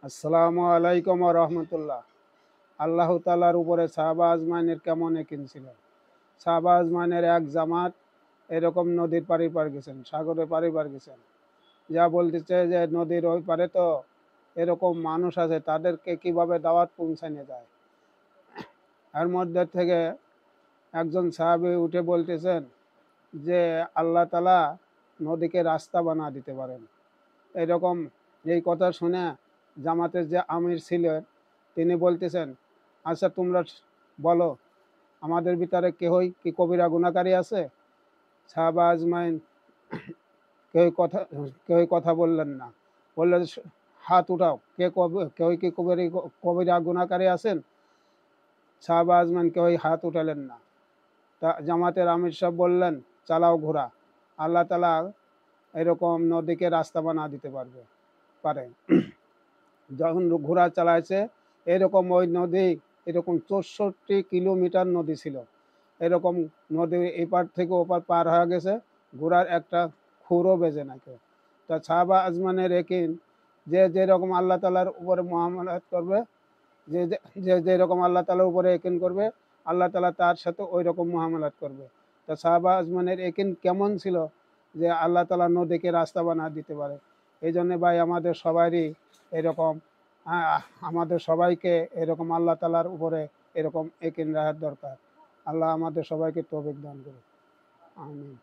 আসসালামু আলাইকুম ওয়া রাহমাতুল্লাহ। আল্লাহ তাআলার উপরে সাহাবা আজমাইনের কেমন একিন ছিল। সাহাবা আজমাইনের এক জামাত এরকম নদীর পার গেছেন, সাগরের পার গেছেন। যা বলতেছে যে নদীর ওই পারে তো এরকম মানুষ আছে, তাদেরকে কিভাবে দাওয়াত পৌঁছানো যায়। এর মধ্যে থেকে একজন সাহাবী উঠে বলতেছেন যে আল্লাহ তাআলা নদীকে রাস্তা বানা দিতে পারেন। এরকম এই কথা শুনে জামাতের যে আমির ছিলেন তিনি বলতেছেন, আচ্ছা তোমরা বলো, আমাদের ভিতরে কেহই কি কবিরা গুনাহকারী আছে? সাহাবা আজমাইন কেউই কথা বললেন না। বললেন, হাত উঠাও, কেউই কি কবিরা গুনাহকারী আছেন? সাহাবা আজমাইন কেউই হাত উঠালেন না। তা জামাতের আমির সাহেব বললেন, চালাও ঘোড়া, আল্লাহ তাআলা এরকম নদীকে রাস্তা বানা দিতে পারে। যখন ঘোড়া চালাইছে, এরকম ওই নদী এরকম ৬৪ কিলোমিটার নদী ছিল। এরকম নদী এপার থেকে ওপার পার হয়ে গেছে, ঘোড়ার একটা খুরও বেজে নাই কেউ। তা সাহাবা আজমানের একিন, যে যেরকম আল্লাহ তাআলার উপরে মুআমালাত করবে, যে যেরকম আল্লাহ তাআলার উপরে একিন করবে, আল্লাহ তাআলা তার সাথে ওই রকম মুআমালাত করবে। তা সাহাবা আজমানের একিন কেমন ছিল যে আল্লাহ তাআলা নদীকে রাস্তা বানা দিতে পারে। এই জন্য ভাই আমাদের সবারই এরকম আমাদের সবাইকে এরকম আল্লাহ তাআলার উপরে এরকম একিন রাখার দরকার। আল্লাহ আমাদের সবাইকে তৌফিক দান করুন। আমিন।